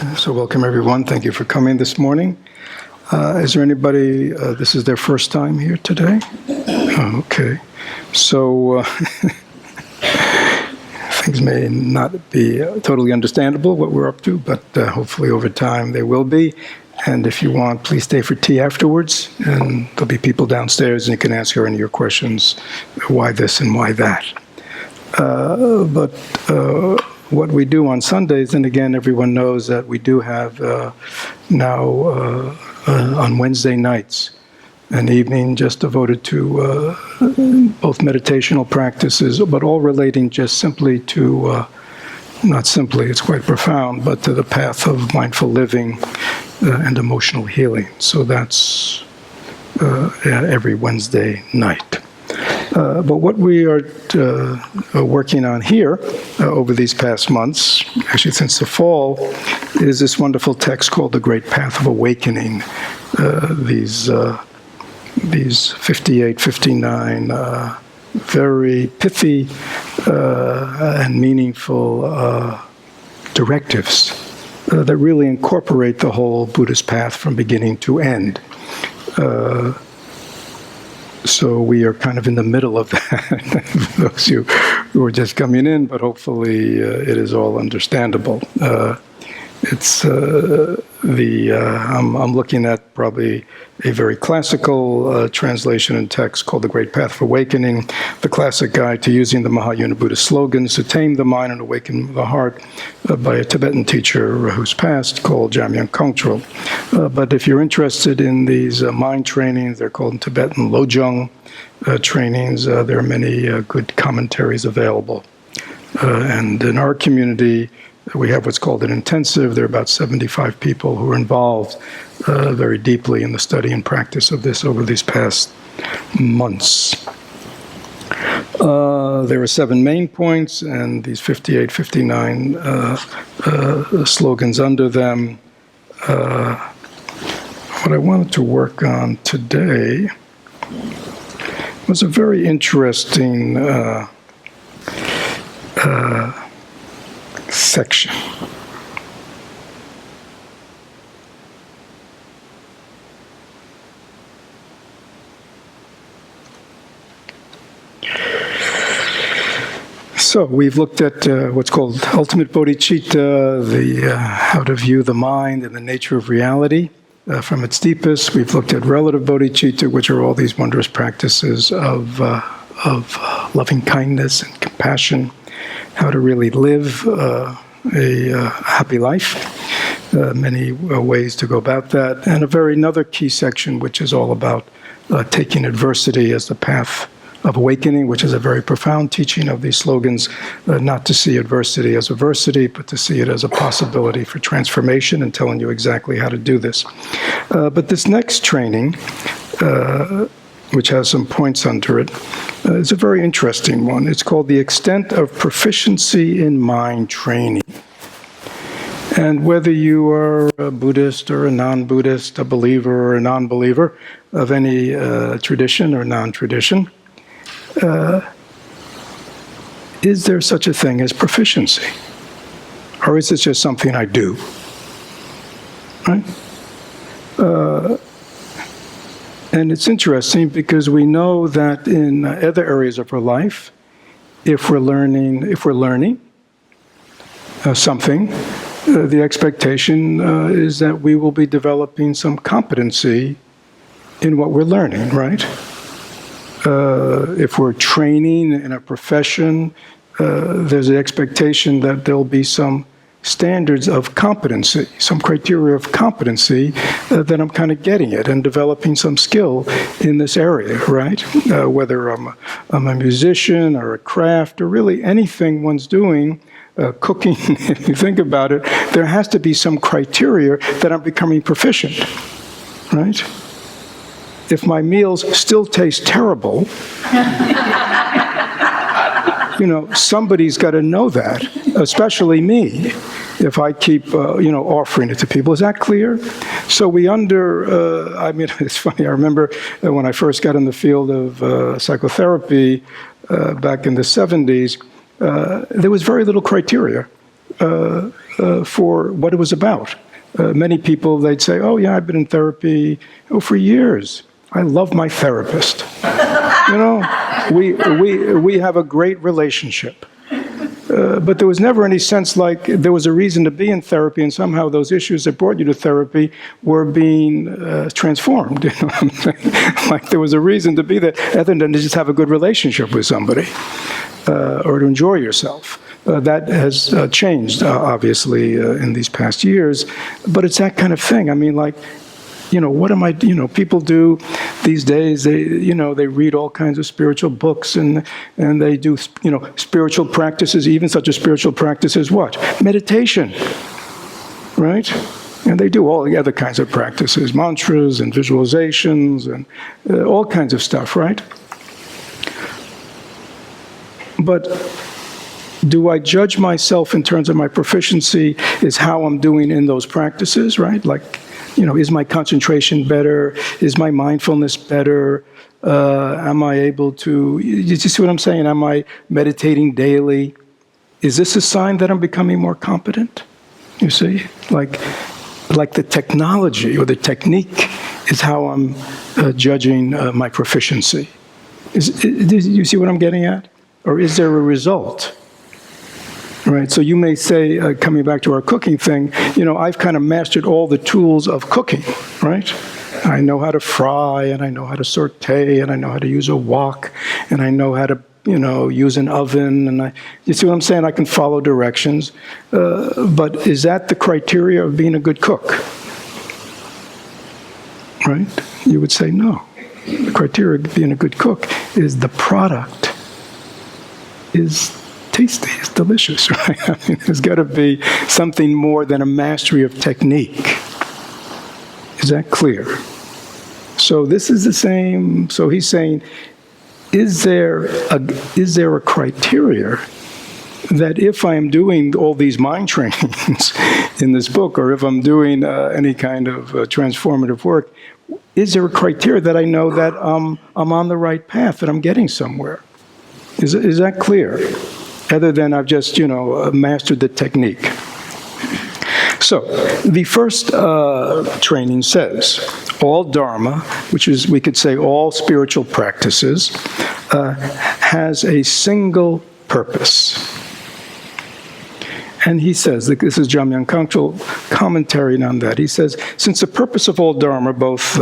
So welcome everyone. Thank you for coming this morning. Is there anybody, this is their first time here today? Oh, okay. So things may not be totally understandable what we're up to, but hopefully over time they will be. And if you want, please stay for tea afterwards, and there'll be people downstairs and you can ask her any of your questions, why this and why that. What we do on Sundays, and again, everyone knows that we do have now on Wednesday nights an evening just devoted to both meditational practices, but all relating just simply to, not simply, it's quite profound, but to the path of mindful living and emotional healing. So that's every Wednesday night. But what we are working on here over these past months, actually since the fall, is this wonderful text called The Great Path of Awakening. These 58, 59 very pithy and meaningful directives that really incorporate the whole Buddhist path from beginning to end. So we are kind of in the middle of that, those who are just coming in, but hopefully it is all understandable. I'm looking at probably a very classical translation and text called The Great Path of Awakening, the classic guide to using the Mahayana Buddhist slogans to tame the mind and awaken the heart by a Tibetan teacher who's passed called Jamyang Kongtrul. But if you're interested in these mind trainings, they're called in Tibetan Lojong trainings. There are many good commentaries available. And in our community, we have what's called an intensive. There are about 75 people who are involved very deeply in the study and practice of this over these past months. There are 7 main points and these 58, 59 slogans under them. What I wanted to work on today was a very interesting section. So we've looked at what's called ultimate bodhicitta, how to view the mind and the nature of reality from its deepest. We've looked at relative bodhicitta, which are all these wondrous practices of loving kindness and compassion, how to really live a happy life, many ways to go about that, and another key section which is all about taking adversity as the path of awakening, which is a very profound teaching of these slogans, not to see adversity as adversity, but to see it as a possibility for transformation, and telling you exactly how to do this. But this next training, which has some points under it, is a very interesting one. It's called The Extent of Proficiency in Mind Training. And whether you are a Buddhist or a non-Buddhist, a believer or a non-believer of any tradition or non-tradition, is there such a thing as proficiency? Or is this just something I do? Right? And it's interesting because we know that in other areas of our life, if we're learning something, the expectation is that we will be developing some competency in what we're learning, right? If we're training in a profession, there's an expectation that there'll be some standards of competency, some criteria of competency that I'm kind of getting it and developing some skill in this area, right? Whether I'm a musician or a craft or really anything one's doing, cooking, if you think about it, there has to be some criteria that I'm becoming proficient, right? If my meals still taste terrible, somebody's got to know that, especially me, if I keep, offering it to people. Is that clear? So it's funny, I remember when I first got in the field of psychotherapy back in the 70s, there was very little criteria. for what it was about. Many people, they'd say, oh yeah, I've been in therapy for years. I love my therapist. We have a great relationship. But there was never any sense like there was a reason to be in therapy, and somehow those issues that brought you to therapy were being transformed. Like there was a reason to be there, other than to just have a good relationship with somebody or to enjoy yourself. That has changed, obviously, in these past years. But it's that kind of thing. I mean, like, what am I, people do these days, they read all kinds of spiritual books and they do, spiritual practices, even such a spiritual practice as what? Meditation, right? And they do all the other kinds of practices, mantras and visualizations and all kinds of stuff, right? But do I judge myself in terms of my proficiency is how I'm doing in those practices, right? Like, is my concentration better? Is my mindfulness better? Am I able to, you see what I'm saying? Am I meditating daily? Is this a sign that I'm becoming more competent? You see? Like the technology or the technique is how I'm judging my proficiency. You see what I'm getting at? Or is there a result? Right, so you may say, coming back to our cooking thing, I've kind of mastered all the tools of cooking, right? I know how to fry, and I know how to saute, and I know how to use a wok, and I know how to, use an oven, and you see what I'm saying? I can follow directions, but is that the criteria of being a good cook? Right? You would say no. The criteria of being a good cook is the product is tasty, it's delicious, right? I mean, there's got to be something more than a mastery of technique. Is that clear? So this is the same. So he's saying, is there a criteria that if I'm doing all these mind trainings in this book, or if I'm doing any kind of transformative work, is there a criteria that I know that I'm on the right path, that I'm getting somewhere? Is that clear? Other than I've just, mastered the technique. So, the first training says, all Dharma, which is, we could say, all spiritual practices, has a single purpose. And he says, this is Jamyang Kangchul commentary on that. He says, since the purpose of all Dharma both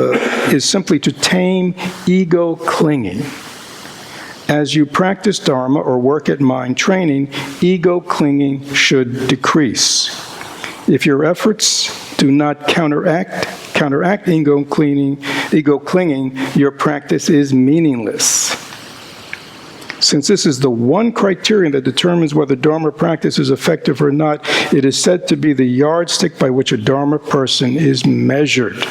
is simply to tame ego clinging, as you practice Dharma or work at mind training, ego clinging should decrease. If your efforts do not counteract ego clinging, your practice is meaningless. Since this is the one criterion that determines whether Dharma practice is effective or not, it is said to be the yardstick by which a Dharma person is measured.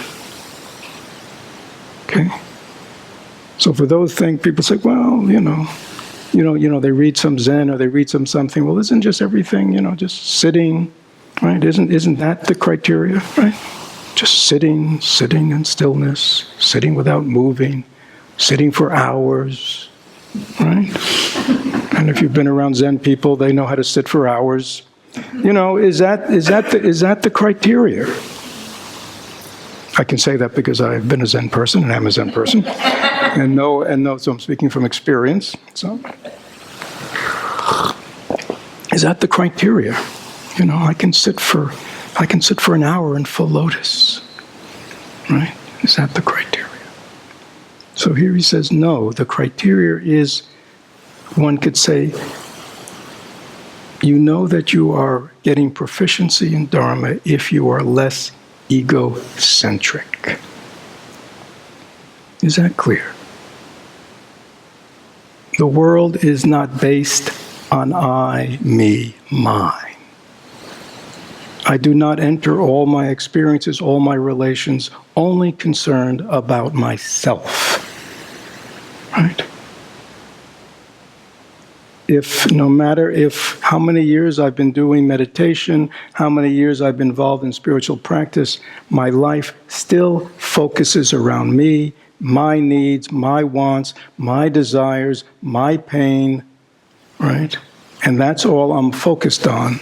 Okay? So for those things, people say, well, they read some Zen or they read something. Well, isn't just everything, just sitting, right? Isn't that the criteria, right? Just sitting in stillness, sitting without moving, sitting for hours, right? And if you've been around Zen people, they know how to sit for hours. Is that the criteria? I can say that because I've been a Zen person and I'm a Zen person. And know, so I'm speaking from experience. So, is that the criteria? I can sit for an hour in full lotus, right? Is that the criteria? So here he says, no. The criteria is, one could say, that you are getting proficiency in Dharma if you are less egocentric. Is that clear? The world is not based on I, me, mine. I do not enter all my experiences, all my relations, only concerned about myself. Right? No matter how many years I've been doing meditation, how many years I've been involved in spiritual practice, my life still focuses around me, my needs, my wants, my desires, my pain, right? And that's all I'm focused on.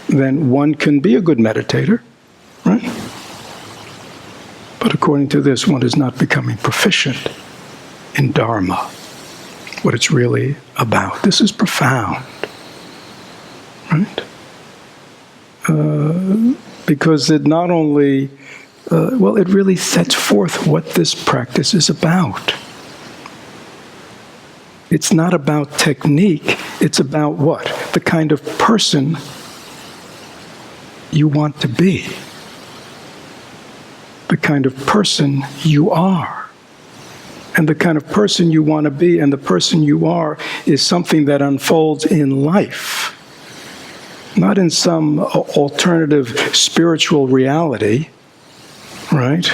then one can be a good meditator, right? But according to this, one is not becoming proficient in Dharma, what it's really about. This is profound, right? Because it not only, it really sets forth what this practice is about. It's not about technique, it's about what? The kind of person you want to be. The kind of person you are. And the kind of person you want to be and the person you are is something that unfolds in life. Not in some alternative spiritual reality, right?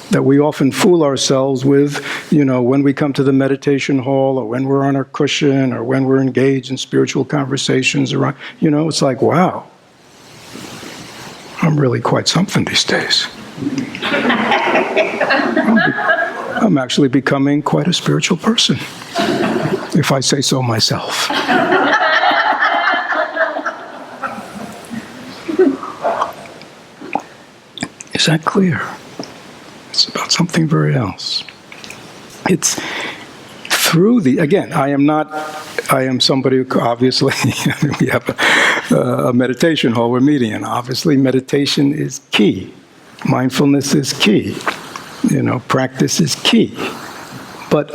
That we often fool ourselves with, when we come to the meditation hall or when we're on our cushion or when we're engaged in spiritual conversations around, it's like, wow, I'm really quite something these days. I'm actually becoming quite a spiritual person, if I say so myself. Is that clear? It's about something very else. It's through I am somebody who obviously, we have a meditation hall we're meeting in. Obviously, meditation is key. Mindfulness is key. Practice is key. But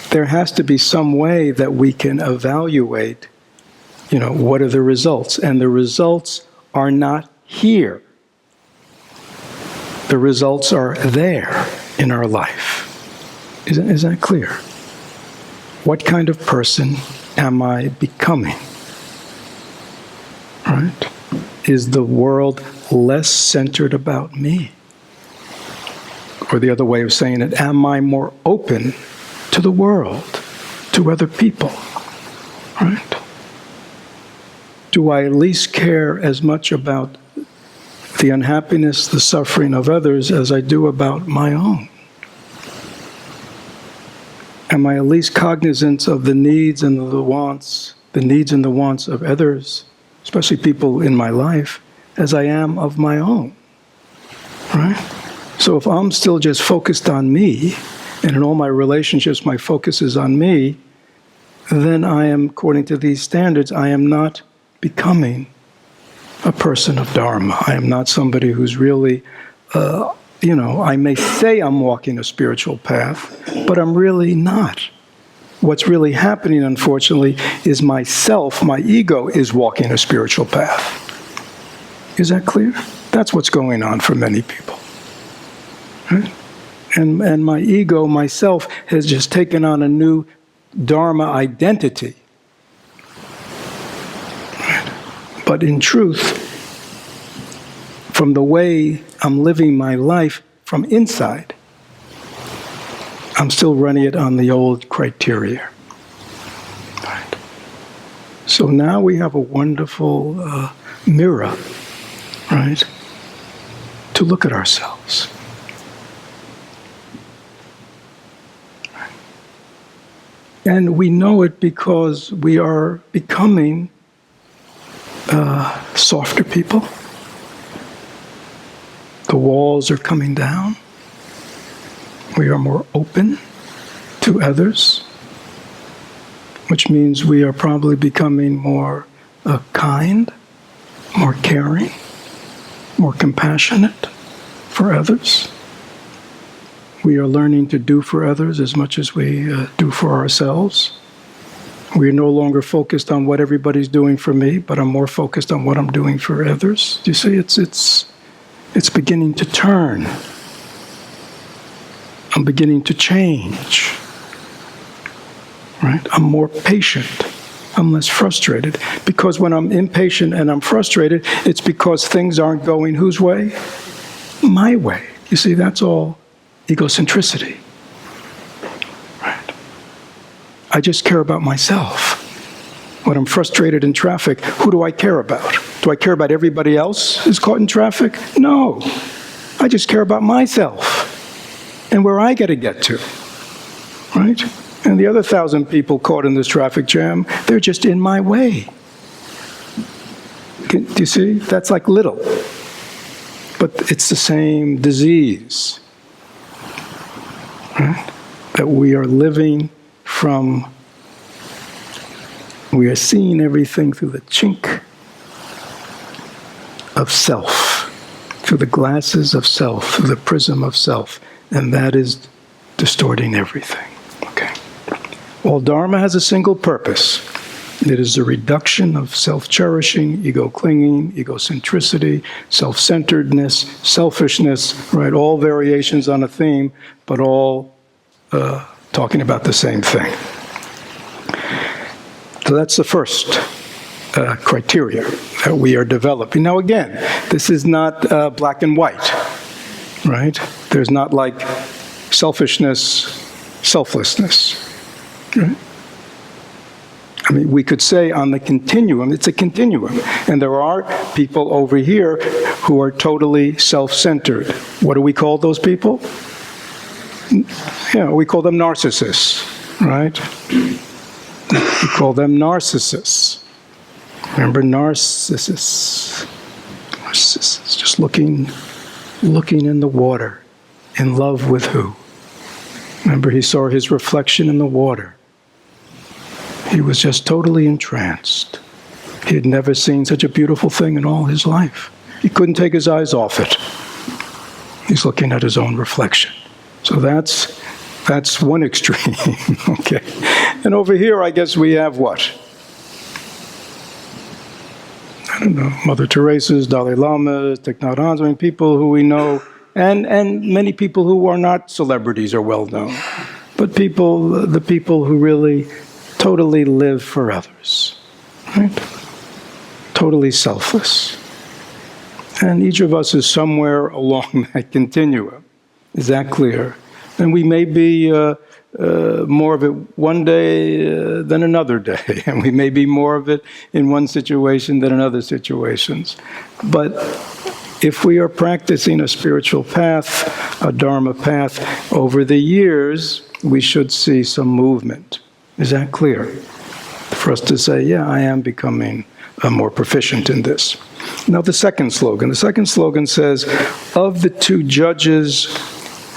there has to be some way that we can evaluate, what are the results? And the results are not here. The results are there in our life. Is that clear? What kind of person am I becoming? Right? Is the world less centered about me? Or the other way of saying it, am I more open to the world, to other people? Right? Do I at least care as much about the unhappiness, the suffering of others as I do about my own? Am I at least cognizant of the needs and the wants of others, especially people in my life, as I am of my own? Right? So if I'm still just focused on me, and in all my relationships my focus is on me, then I am, according to these standards, I am not becoming a person of Dharma. I am not somebody who's really, I may say I'm walking a spiritual path, but I'm really not. What's really happening, unfortunately, is myself, my ego, is walking a spiritual path. Is that clear? That's what's going on for many people. Right? And my ego, myself, has just taken on a new Dharma identity. But in truth, from the way I'm living my life from inside, I'm still running it on the old criteria. Right. So now we have a wonderful mirror, right, to look at ourselves. And we know it because we are becoming softer people. The walls are coming down. We are more open to others, which means we are probably becoming more kind, more caring, more compassionate for others. We are learning to do for others as much as we do for ourselves. We're no longer focused on what everybody's doing for me, but I'm more focused on what I'm doing for others. Do you see? It's beginning to turn. I'm beginning to change. Right? I'm more patient. I'm less frustrated. Because when I'm impatient and I'm frustrated, it's because things aren't going whose way? My way. You see, that's all egocentricity. Right? I just care about myself. When I'm frustrated in traffic, who do I care about? Do I care about everybody else who's caught in traffic? No. I just care about myself and where I got to get to. Right? And the other 1,000 people caught in this traffic jam, they're just in my way. Do you see? That's like little. But it's the same disease, right? That we are living from, we are seeing everything through the chink of self, through the glasses of self, through the prism of self, and that is distorting everything. Okay. All Dharma has a single purpose. It is the reduction of self-cherishing, ego-clinging, egocentricity, self-centeredness, selfishness, right? All variations on a theme, but all talking about the same thing. So that's the first criteria that we are developing. Now again, this is not black and white, right? There's not like selfishness, selflessness, right? I mean, we could say on the continuum, it's a continuum. And there are people over here who are totally self-centered. What do we call those people? Yeah, we call them narcissists, right? We call them narcissists. Remember Narcissus? Narcissus, just looking in the water, in love with who? Remember, he saw his reflection in the water. He was just totally entranced. He had never seen such a beautiful thing in all his life. He couldn't take his eyes off it. He's looking at his own reflection. So that's one extreme, okay? And over here, I guess we have what? I don't know, Mother Teresa's, Dalai Lama's, Thich Nhat Hanh's, I mean, people who we know, and many people who are not celebrities or well-known, but the people who really totally live for others, right? Totally selfless. And each of us is somewhere along that continuum. Is that clear? And we may be more of it one day than another day, and we may be more of it in one situation than in other situations. But if we are practicing a spiritual path, a Dharma path, over the years, we should see some movement. Is that clear? For us to say, yeah, I am becoming more proficient in this. Now the second slogan. The second slogan says, of the two judges,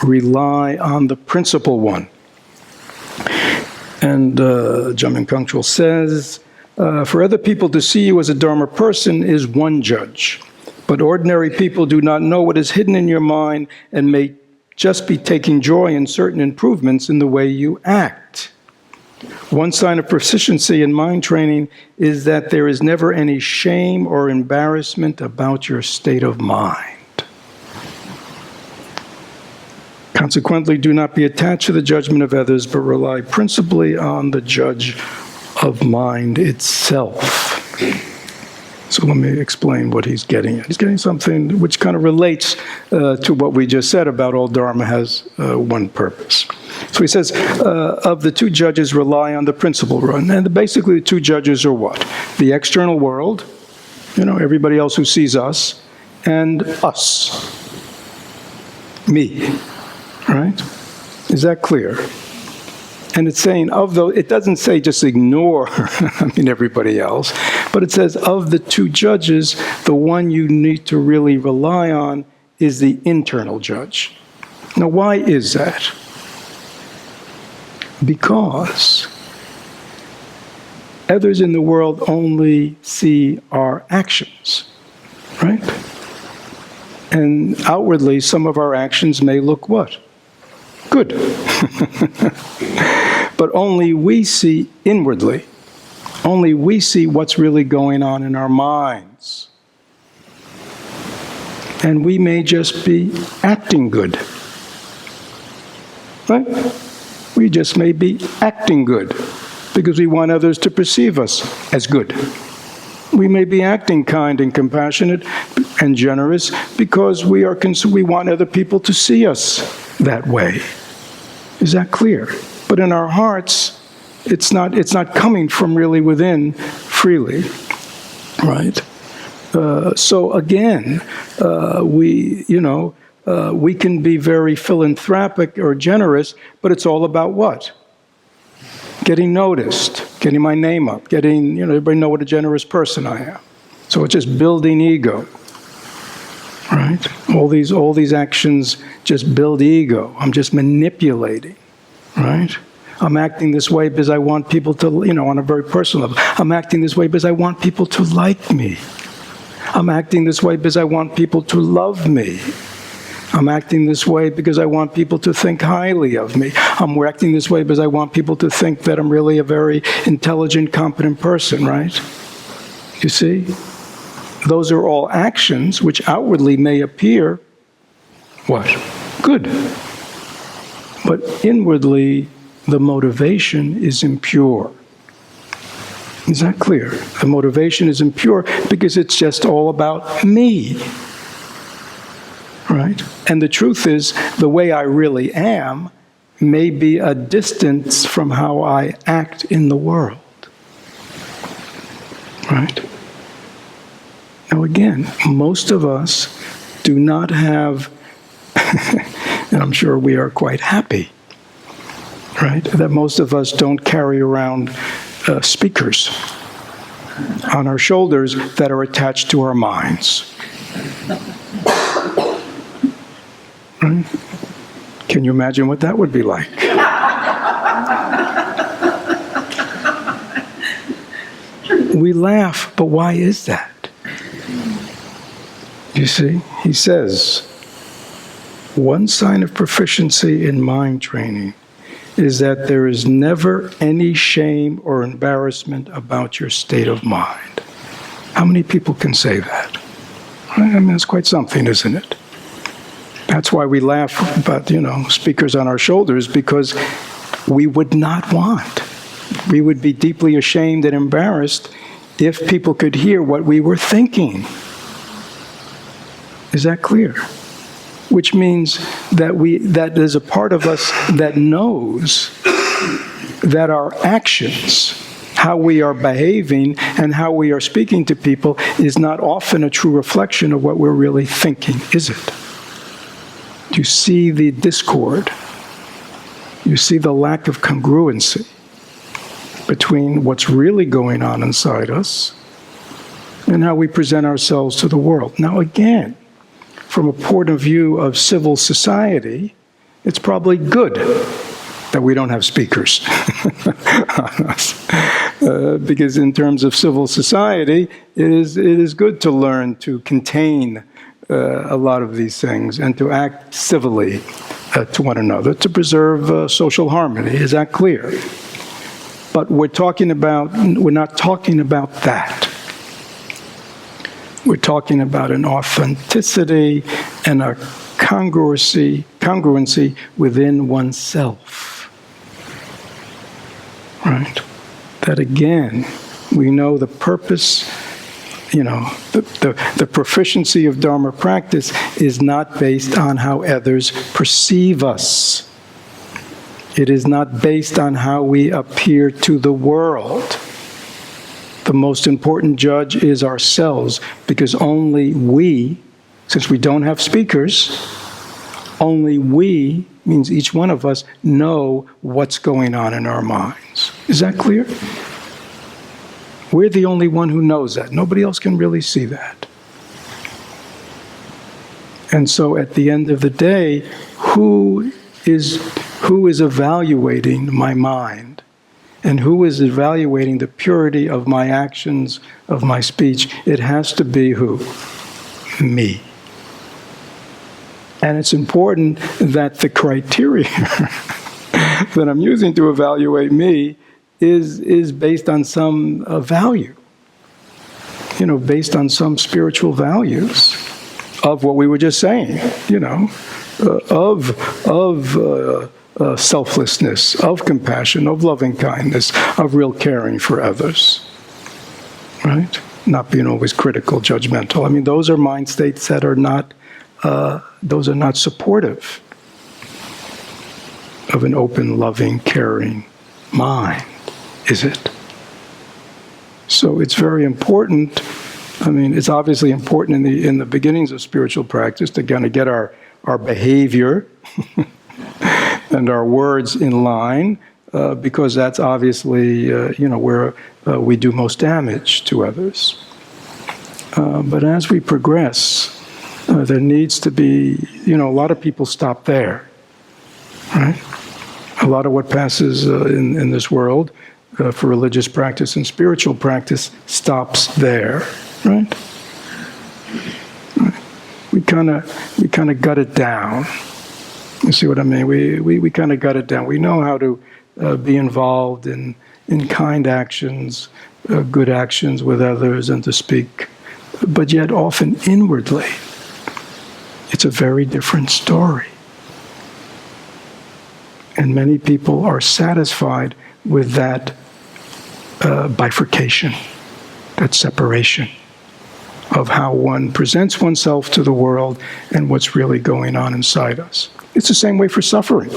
rely on the principal one. And Jamyang Kongtrul says, for other people to see you as a Dharma person is one judge. But ordinary people do not know what is hidden in your mind and may just be taking joy in certain improvements in the way you act. One sign of proficiency in mind training is that there is never any shame or embarrassment about your state of mind. Consequently, do not be attached to the judgment of others, but rely principally on the judge of mind itself. So let me explain what he's getting at. He's getting something which kind of relates to what we just said about all Dharma has one purpose. So he says, of the two judges, rely on the principal one. And basically the two judges are what? The external world, everybody else who sees us, and us. Me. Right? Is that clear? And it's saying it doesn't say just ignore, everybody else, but it says of the two judges, the one you need to really rely on is the internal judge. Now, why is that? Because others in the world only see our actions, right? And outwardly, some of our actions may look what? Good. But only we see inwardly. Only we see what's really going on in our minds. And we may just be acting good. Right? We just may be acting good because we want others to perceive us as good. We may be acting kind and compassionate and generous because we want other people to see us that way. Is that clear? But in our hearts, it's not coming from really within freely, right? So again, we can be very philanthropic or generous, but it's all about what? Getting noticed, getting my name up, everybody know what a generous person I am. So it's just building ego, right? All these actions just build ego. I'm just manipulating, right? I'm acting this way because I want people to, on a very personal level. I'm acting this way because I want people to like me. I'm acting this way because I want people to love me. I'm acting this way because I want people to think highly of me. I'm acting this way because I want people to think that I'm really a very intelligent, competent person, right? You see? Those are all actions which outwardly may appear, what? Good. But inwardly, the motivation is impure. Is that clear? The motivation is impure because it's just all about me. Right? And the truth is, the way I really am may be a distance from how I act in the world. Right? Now again, most of us do not have, and I'm sure we are quite happy, right? That most of us don't carry around speakers on our shoulders that are attached to our minds. Right? Can you imagine what that would be like? We laugh, but why is that? You see, he says, one sign of proficiency in mind training is that there is never any shame or embarrassment about your state of mind. How many people can say that? I mean, it's quite something, isn't it? That's why we laugh about, speakers on our shoulders, because we would not want. We would be deeply ashamed and embarrassed if people could hear what we were thinking. Is that clear? Which means that there's a part of us that knows that our actions, how we are behaving and how we are speaking to people, is not often a true reflection of what we're really thinking, is it? Do you see the discord? You see the lack of congruency between what's really going on inside us and how we present ourselves to the world. Now again, from a point of view of civil society, it's probably good that we don't have speakers on us. Because in terms of civil society, it is good to learn to contain a lot of these things and to act civilly to one another to preserve social harmony. Is that clear? But we're not talking about that. We're talking about an authenticity and a congruency within oneself. Right? That again, we know the purpose, the proficiency of Dharma practice is not based on how others perceive us. It is not based on how we appear to the world. The most important judge is ourselves, because only we, since we don't have speakers, only we, means each one of us, know what's going on in our minds. Is that clear? We're the only one who knows that. Nobody else can really see that. And so at the end of the day, who is evaluating my mind? And who is evaluating the purity of my actions, of my speech? It has to be who? Me. And it's important that the criteria that I'm using to evaluate me is based on some value. Based on some spiritual values of what we were just saying, of selflessness, of compassion, of loving kindness, of real caring for others, right? Not being always critical, judgmental. I mean, those are mind states that are not, supportive of an open, loving, caring mind, is it? So it's very important. I mean, it's obviously important in the beginnings of spiritual practice to kind of get our behavior and our words in line, because that's obviously, where we do most damage to others. But as we progress, there needs to be, a lot of people stop there, right? A lot of what passes in this world for religious practice and spiritual practice stops there, right? We kind of gut it down. You see what I mean? We kind of gut it down. We know how to be involved in kind actions, good actions with others, and to speak. But yet often inwardly, it's a very different story. And many people are satisfied with that bifurcation, that separation of how one presents oneself to the world and what's really going on inside us. It's the same way for suffering.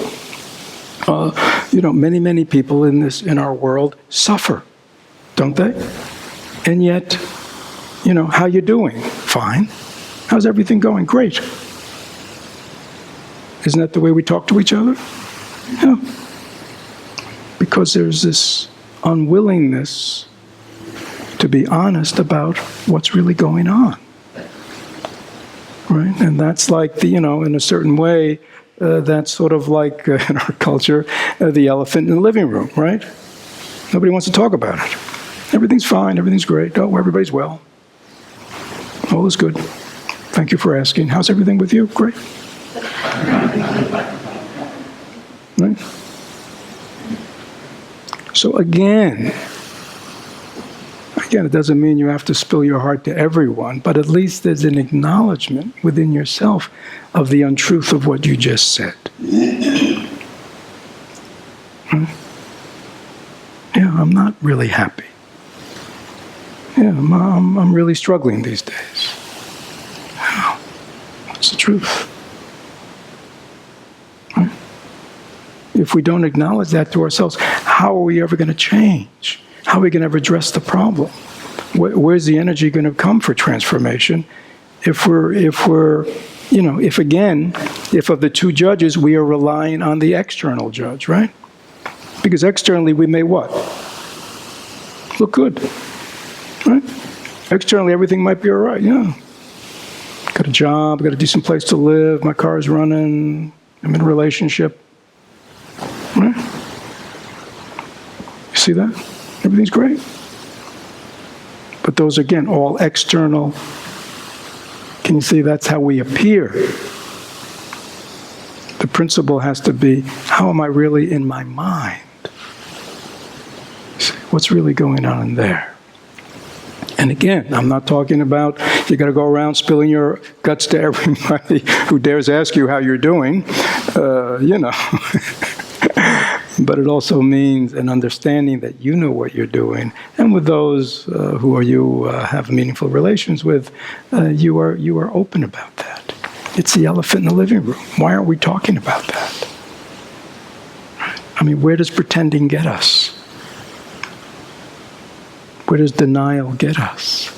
Many people in our world suffer, don't they? And yet, how you doing? Fine. How's everything going? Great. Isn't that the way we talk to each other? Yeah. Because there's this unwillingness to be honest about what's really going on. Right? And that's like, in a certain way, that's sort of like, in our culture, the elephant in the living room, right? Nobody wants to talk about it. Everything's fine, everything's great. Oh, everybody's well. All is good. Thank you for asking. How's everything with you? Great. Right? So again, it doesn't mean you have to spill your heart to everyone, but at least there's an acknowledgement within yourself of the untruth of what you just said. Yeah, I'm not really happy. Yeah, I'm really struggling these days. What's the truth? Right? If we don't acknowledge that to ourselves, how are we ever going to change? How are we going to ever address the problem? Where's the energy going to come for transformation? If of the two judges, we are relying on the external judge, right? Because externally we may what? Look good, right? Externally everything might be all right, yeah. Got a job, got a decent place to live, my car's running, I'm in a relationship, right? You see that? Everything's great. But those, again, all external. Can you see that's how we appear? The principle has to be, how am I really in my mind? What's really going on in there? And again, I'm not talking about you got to go around spilling your guts to everybody who dares ask you how you're doing, But it also means an understanding that you know what you're doing, and with those who you have meaningful relations with, you are open about that. It's the elephant in the living room. Why aren't we talking about that? I mean, where does pretending get us? Where does denial get us?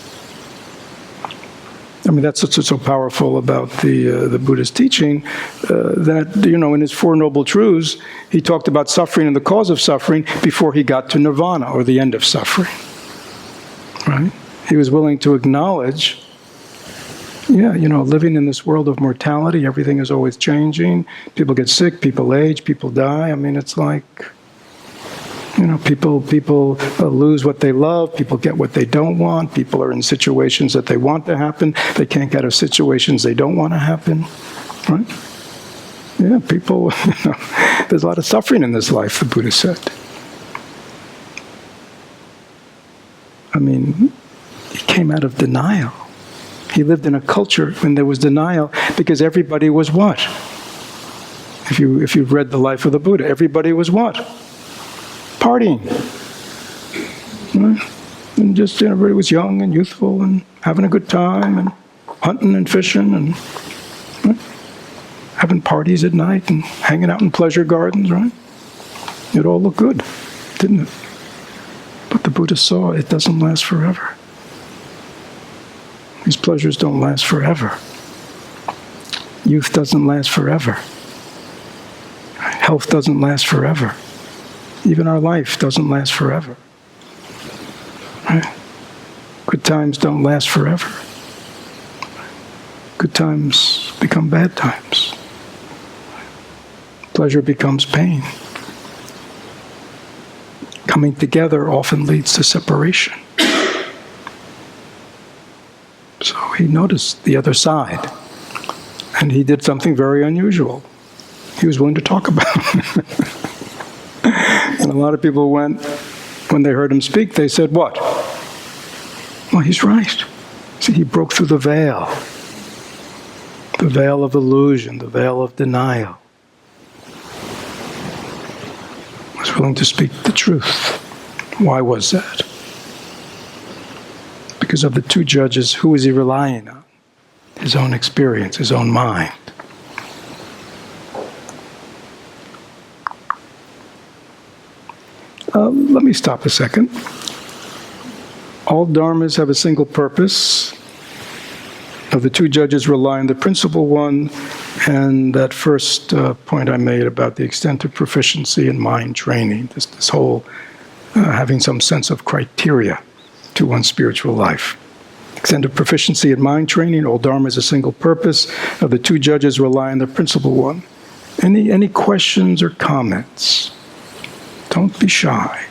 I mean, that's what's so powerful about the Buddhist teaching, that, in his Four Noble Truths, he talked about suffering and the cause of suffering before he got to nirvana, or the end of suffering. Right? He was willing to acknowledge, living in this world of mortality, everything is always changing. People get sick, people age, people die. I mean, it's like, people lose what they love, people get what they don't want, people are in situations that they want to happen, they can't get out of situations they don't want to happen, right? Yeah, people, there's a lot of suffering in this life, the Buddha said. I mean, he came out of denial. He lived in a culture when there was denial, because everybody was what? If you've read the life of the Buddha, everybody was what? Partying. Right? And just everybody was young and youthful and having a good time and hunting and fishing and having parties at night and hanging out in pleasure gardens, right? It all looked good, didn't it? But the Buddha saw it doesn't last forever. These pleasures don't last forever. Youth doesn't last forever. Health doesn't last forever. Even our life doesn't last forever. Right? Good times don't last forever. Good times become bad times. Pleasure becomes pain. Coming together often leads to separation. So he noticed the other side, and he did something very unusual. He was willing to talk about it. And a lot of people went, when they heard him speak, they said, what? Well, he's right. See, he broke through the veil of illusion, the veil of denial. Was willing to speak the truth. Why was that? Because of the two judges, who was he relying on? His own experience, his own mind. Let me stop a second. All dharmas have a single purpose. Of the two judges rely on the principal one, and that first point I made about the extent of proficiency in mind training, this whole having some sense of criteria to one's spiritual life. Extent of proficiency in mind training, all dharma has a single purpose. Of the two judges rely on the principal one. Any questions or comments? Don't be shy.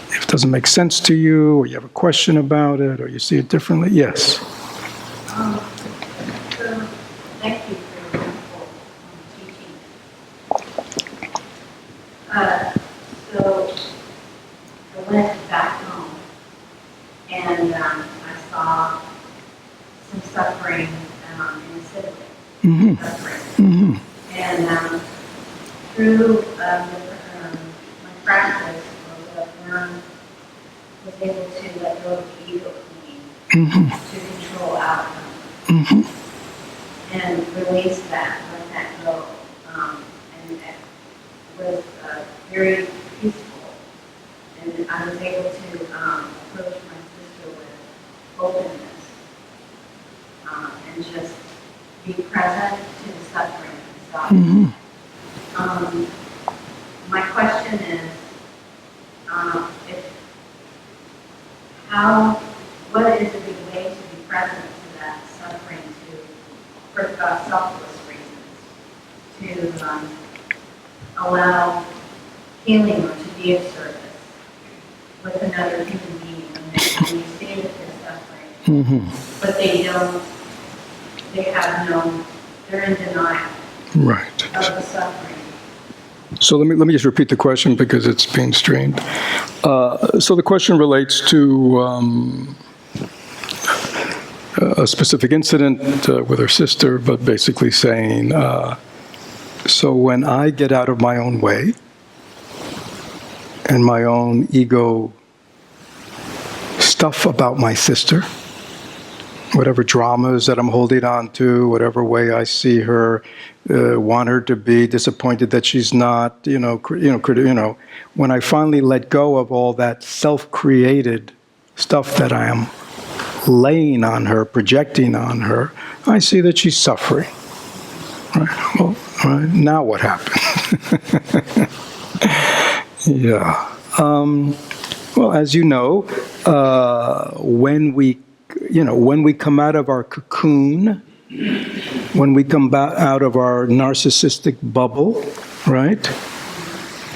If it doesn't make sense to you, or you have a question about it, or you see it differently, yes. So thank you for your wonderful teaching. So I went back home and I saw some suffering in the sibling. Mm-hmm. Suffering. Mm-hmm. And through my practice, was able to let go of the ego clinging to control outcomes. And release that, let that go. And it was very peaceful. And I was able to approach my sister with openness and just be present to the suffering itself. My question is, what is a good way to be present to that suffering, for selfless reasons, to allow healing or to be of service with another human being, when you see that they're suffering, but they're in denial Right. of the suffering. So let me just repeat the question because it's being streamed. So the question relates to a specific incident with her sister, but basically saying, so when I get out of my own way and my own ego stuff about my sister, whatever dramas that I'm holding on to, whatever way I see her, want her to be, disappointed that she's not, when I finally let go of all that self-created stuff that I am laying on her, projecting on her, I see that she's suffering. Right? Well, right, now what happened? Yeah. Well, as you know, when we come out of our cocoon, when we come out of our narcissistic bubble, right?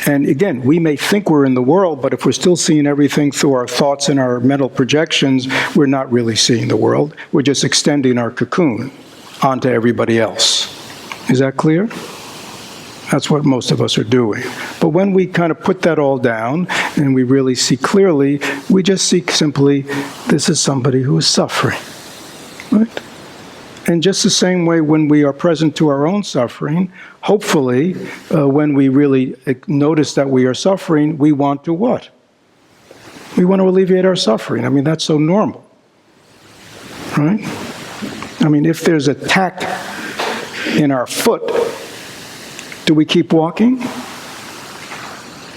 And again, we may think we're in the world, but if we're still seeing everything through our thoughts and our mental projections, we're not really seeing the world. We're just extending our cocoon onto everybody else. Is that clear? That's what most of us are doing. But when we kind of put that all down and we really see clearly, we just see simply, this is somebody who is suffering, right? And just the same way when we are present to our own suffering, hopefully, when we really notice that we are suffering, we want to what? We want to alleviate our suffering. I mean, that's so normal, right? I mean, if there's a tack in our foot, do we keep walking?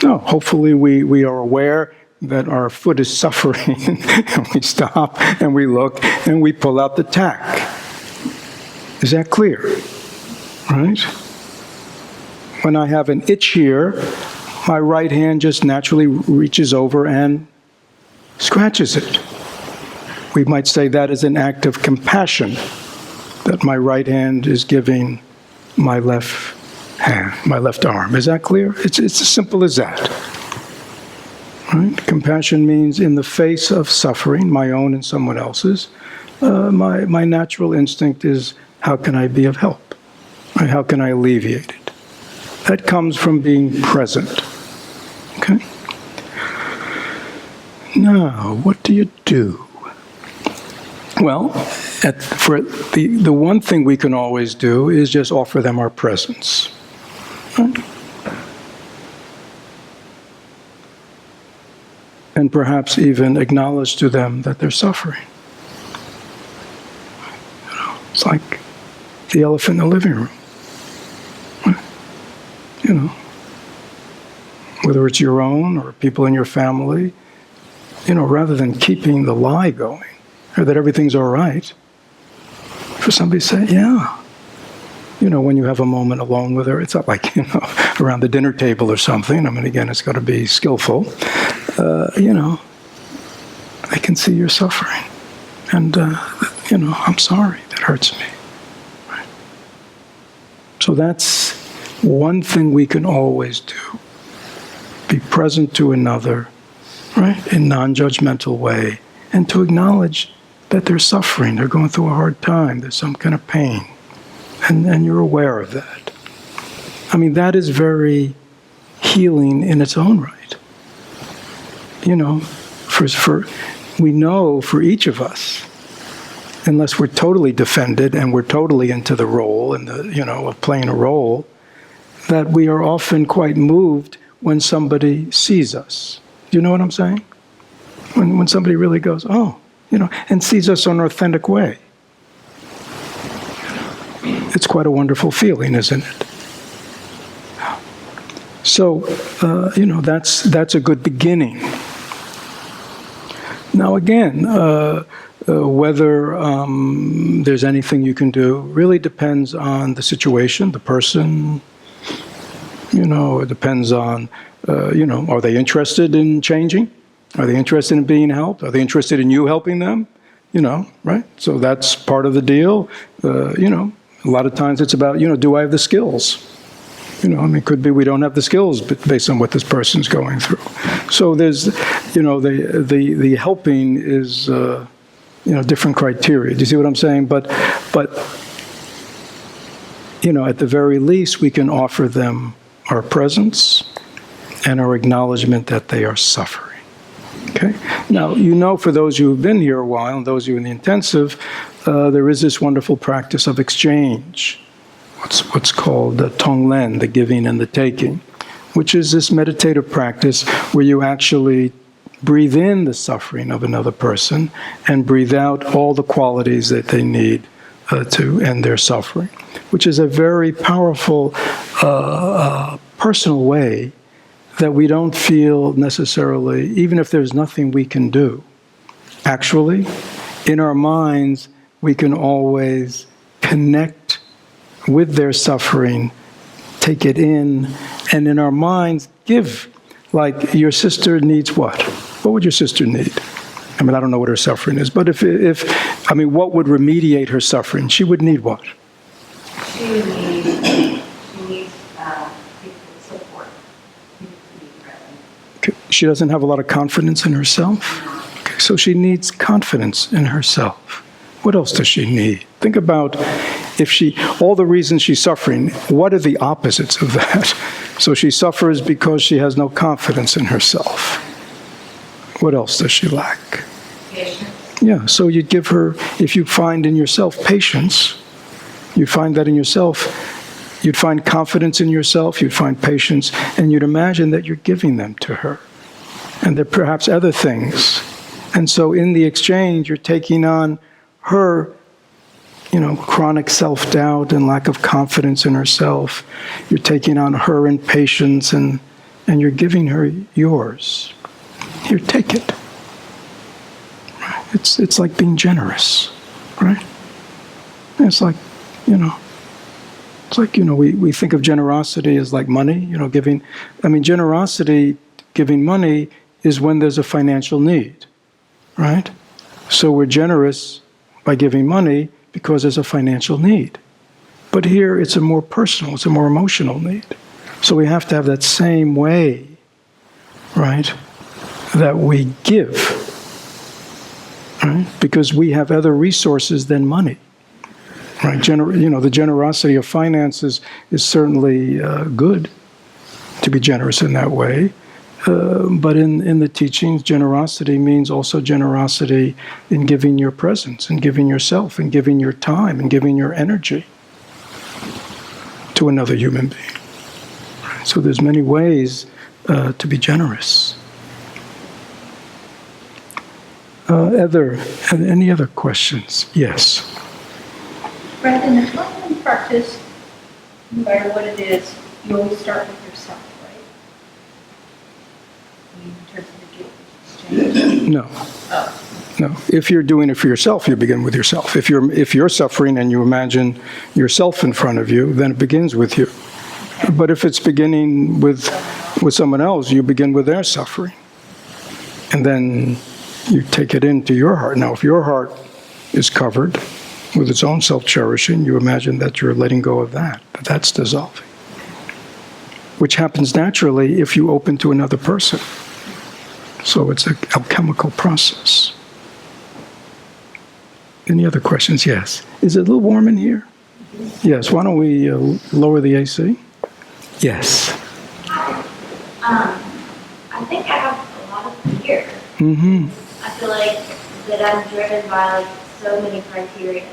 No, hopefully we are aware that our foot is suffering, and we stop, and we look, and we pull out the tack. Is that clear? Right? When I have an itch here, my right hand just naturally reaches over and scratches it. We might say that is an act of compassion, that my right hand is giving my left hand, my left arm. Is that clear? It's as simple as that. Right? Compassion means in the face of suffering, my own and someone else's, my natural instinct is, how can I be of help? Right? How can I alleviate it? That comes from being present. Okay? Now, what do you do? Well, for the one thing we can always do is just offer them our presence. Right? And perhaps even acknowledge to them that they're suffering. It's like the elephant in the living room. You know, whether it's your own or people in your family, you know, rather than keeping the lie going, or that everything's all right, for somebody to say, yeah. You know, when you have a moment alone with her, it's not like, you know, around the dinner table or something. I mean, again, it's got to be skillful. You know, I can see you're suffering. And, you know, I'm sorry, that hurts me. Right? So that's one thing we can always do. Be present to another, right, in non-judgmental way, and to acknowledge that they're suffering, they're going through a hard time, there's some kind of pain, and you're aware of that. I mean, that is very healing in its own right. You know, we know for each of us, unless we're totally defended and we're totally into the role and the, you know, of playing a role, that we are often quite moved when somebody sees us. Do you know what I'm saying? When somebody really goes, oh, you know, and sees us in an authentic way. It's quite a wonderful feeling, isn't it? So, you know, that's a good beginning. Now again, whether there's anything you can do really depends on the situation, the person. You know, it depends on, you know, are they interested in changing? Are they interested in being helped? Are they interested in you helping them? You know, right? So that's part of the deal. You know, a lot of times it's about, you know, do I have the skills? You know, I mean, it could be we don't have the skills based on what this person's going through. So there's, you know, the helping is, you know, different criteria. Do you see what I'm saying? But you know, at the very least, we can offer them our presence and our acknowledgement that they are suffering. Okay? Now, you know, for those who have been here a while, and those of you in the intensive, there is this wonderful practice of exchange. What's called the tonglen, the giving and the taking, which is this meditative practice where you actually breathe in the suffering of another person and breathe out all the qualities that they need to end their suffering, which is a very powerful personal way that we don't feel necessarily, even if there's nothing we can do. Actually, in our minds, we can always connect with their suffering, take it in, and in our minds give. Like, your sister needs what? What would your sister need? I mean, I don't know what her suffering is, but if I mean, what would remediate her suffering? She would need what? She needs support. She needs to be present. Okay. She doesn't have a lot of confidence in herself? Okay, so she needs confidence in herself. What else does she need? Think about all the reasons she's suffering, what are the opposites of that? So she suffers because she has no confidence in herself. What else does she lack? Patience. Yeah, so you'd give her, if you find in yourself patience, you find that in yourself, you'd find confidence in yourself, you'd find patience, and you'd imagine that you're giving them to her. And there are perhaps other things. And so in the exchange, you're taking on her, you know, chronic self-doubt and lack of confidence in herself. You're taking on her impatience and you're giving her yours. Here, take it. Right? It's like being generous, right? It's like, you know, we think of generosity as like money, you know, giving. I mean, generosity, giving money, is when there's a financial need, right? So we're generous by giving money because there's a financial need. But here it's a more personal, it's a more emotional need. So we have to have that same way, right, that we give, right? Because we have other resources than money. Right, the generosity of finances is certainly good to be generous in that way. But in the teachings, generosity means also generosity in giving your presence, and giving yourself, and giving your time, and giving your energy to another human being. So there's many ways to be generous. Any other questions? Yes. Fred, in the Buddhist practice, no matter what it is, you always start with yourself, right? In terms of the guilt exchange. No. No. If you're doing it for yourself, you begin with yourself. If you're suffering and you imagine yourself in front of you, then it begins with you. But if it's beginning with someone else, you begin with their suffering. And then you take it into your heart. Now, if your heart is covered with its own self-cherishing, you imagine that you're letting go of that. But that's dissolving. Which happens naturally if you open to another person. So it's an alchemical process. Any other questions? Yes. Is it a little warm in here? Yes. Why don't we lower the AC? Yes. I think I have a lot of fear. Mm-hmm. I feel like that I'm driven by like so many criteria.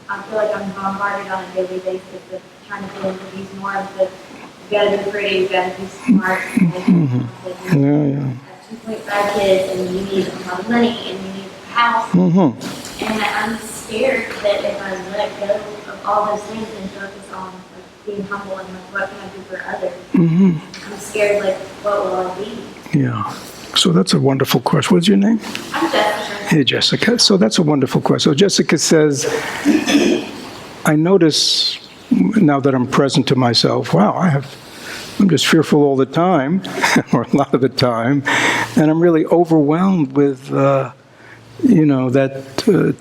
I feel like I'm bombarded on a daily basis of trying to fit into these norms of you gotta be pretty, you gotta be smart, you have 2.5 kids, and you need a lot of money, and you need a house. Mm-hmm. And I'm scared that if I let go of all those things and focus on like being humble and like what can I do for others, I'm scared like what will I be? Yeah. So that's a wonderful question. What's your name? I'm Jessica. Hey, Jessica. So that's a wonderful question. So Jessica says, I notice now that I'm present to myself, wow, I'm just fearful all the time, or a lot of the time, and I'm really overwhelmed with, that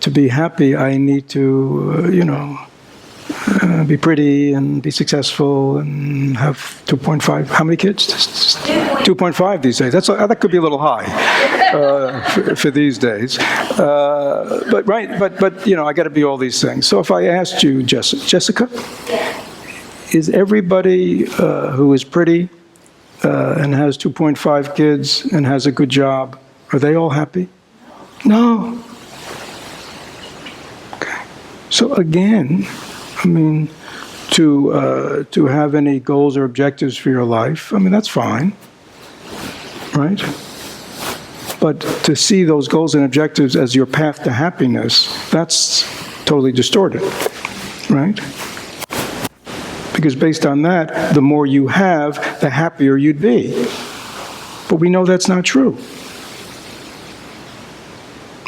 to be happy, I need to, be pretty and be successful and have 2.5. How many kids? 2.5 these days. That could be a little high for these days. But I got to be all these things. So if I asked you, Jessica, is everybody who is pretty and has 2.5 kids and has a good job, are they all happy? No. Okay. So again, to have any goals or objectives for your life, that's fine, right? But to see those goals and objectives as your path to happiness, that's totally distorted, right? Because based on that, the more you have, the happier you'd be. But we know that's not true,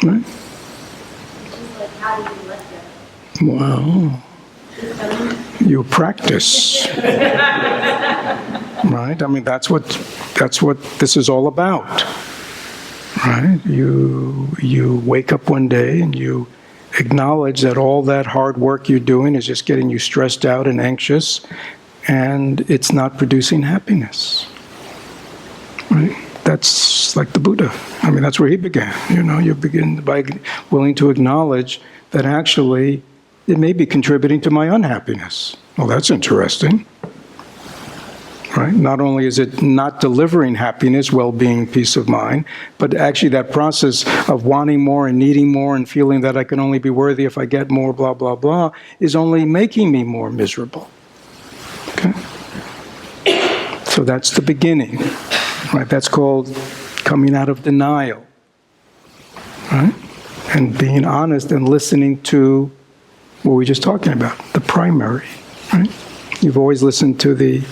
right? Like, how do you let go? Wow. You practice, right? That's what this is all about, right? You wake up one day and you acknowledge that all that hard work you're doing is just getting you stressed out and anxious, and it's not producing happiness, right? That's like the Buddha. That's where he began. You begin by willing to acknowledge that actually it may be contributing to my unhappiness. Well, that's interesting, right? Not only is it not delivering happiness, well-being, peace of mind, but actually that process of wanting more and needing more and feeling that I can only be worthy if I get more, blah, blah, blah, is only making me more miserable. Okay? So that's the beginning, right? That's called coming out of denial, right? And being honest and listening to what we were just talking about, the primary, right? You've always listened to the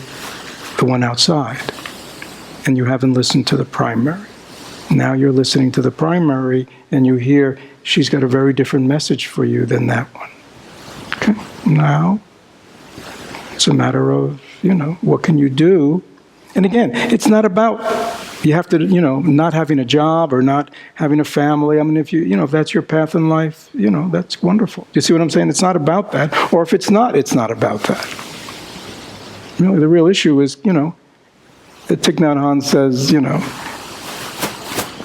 one outside, and you haven't listened to the primary. Now you're listening to the primary, and you hear she's got a very different message for you than that one. Okay? Now, it's a matter of, what can you do? And again, it's not about You have to, not having a job or not having a family. I mean, if if that's your path in life, that's wonderful. Do you see what I'm saying? It's not about that. Or if it's not about that. Really, the real issue is, that Thich Nhat Hanh says,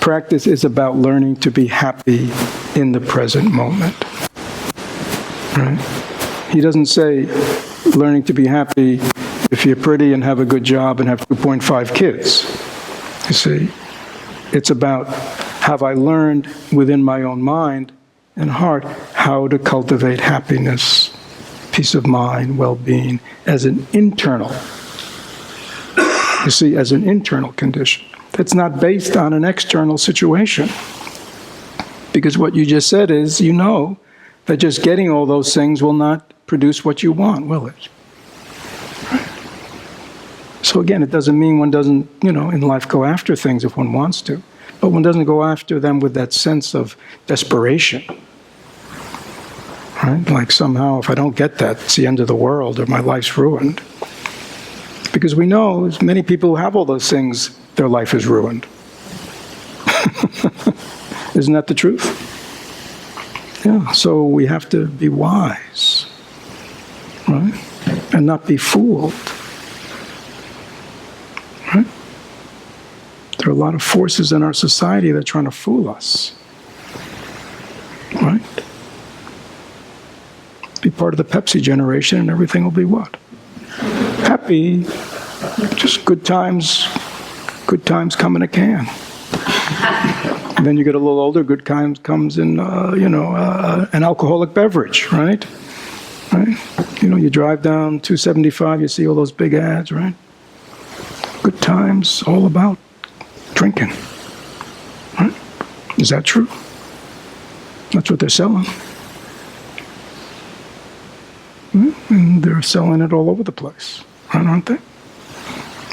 practice is about learning to be happy in the present moment. Right? He doesn't say learning to be happy if you're pretty and have a good job and have 2.5 kids. You see, it's about, have I learned within my own mind and heart how to cultivate happiness, peace of mind, well-being as an internal, as an internal condition. That's not based on an external situation. Because what you just said is, that just getting all those things will not produce what you want, will it? So again, it doesn't mean one doesn't, in life go after things if one wants to, but one doesn't go after them with that sense of desperation. Right? Like somehow, if I don't get that, it's the end of the world or my life's ruined. Because we know, as many people who have all those things, their life is ruined. Isn't that the truth? Yeah, so we have to be wise, right? And not be fooled. Right? There are a lot of forces in our society that are trying to fool us. Right? Be part of the Pepsi generation and everything will be what? Happy. Just good times come in a can. And then you get a little older, good times comes in, an alcoholic beverage, right? Right? You drive down 275, you see all those big ads, right? Good times, all about drinking. Right? Is that true? That's what they're selling. And they're selling it all over the place, right, aren't they?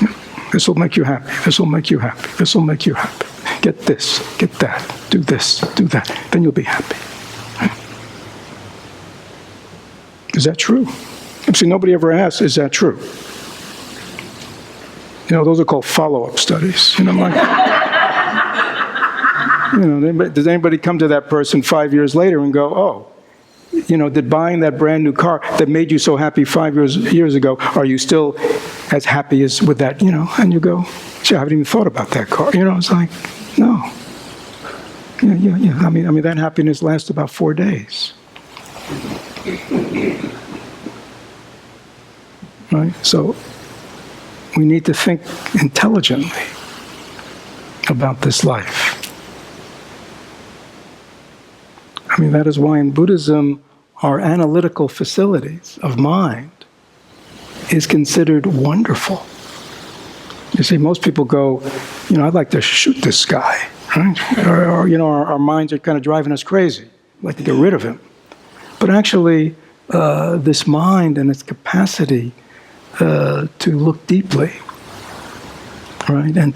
Yeah. This will make you happy. This will make you happy. This will make you happy. Get this, get that, do this, do that. Then you'll be happy. Right? Is that true? See, nobody ever asks, is that true? Those are called follow-up studies. Does anybody come to that person 5 years later and go, oh, did buying that brand new car that made you so happy 5 years ago, are you still as happy as with that, And you go, gee, I haven't even thought about that car. It's like, no. Yeah. I mean, that happiness lasts about 4 days. Right? So we need to think intelligently about this life. I mean, that is why in Buddhism, our analytical facilities of mind is considered wonderful. You see, most people go, I'd like to shoot this guy, right? Or our minds are kind of driving us crazy. I'd like to get rid of him. But actually, this mind and its capacity to look deeply, right, and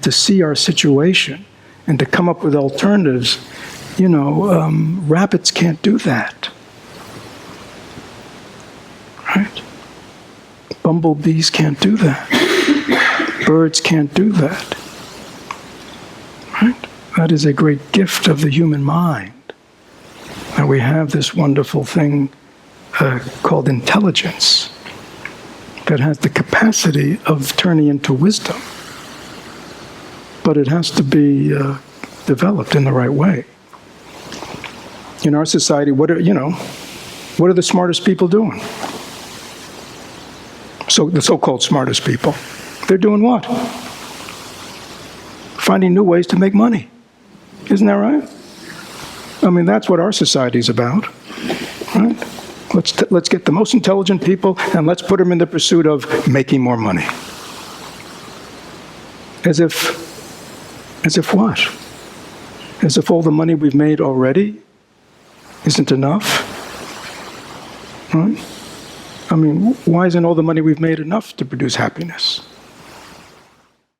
to see our situation and to come up with alternatives. Rabbits can't do that. Right? Bumblebees can't do that. Birds can't do that. Right? That is a great gift of the human mind. That we have this wonderful thing called intelligence that has the capacity of turning into wisdom. But it has to be developed in the right way. In our society, what are the smartest people doing? So the so-called smartest people, they're doing what? Finding new ways to make money. Isn't that right? I mean, that's what our society's about, right? Let's get the most intelligent people and let's put them in the pursuit of making more money. As if what? As if all the money we've made already isn't enough, right? I mean, why isn't all the money we've made enough to produce happiness?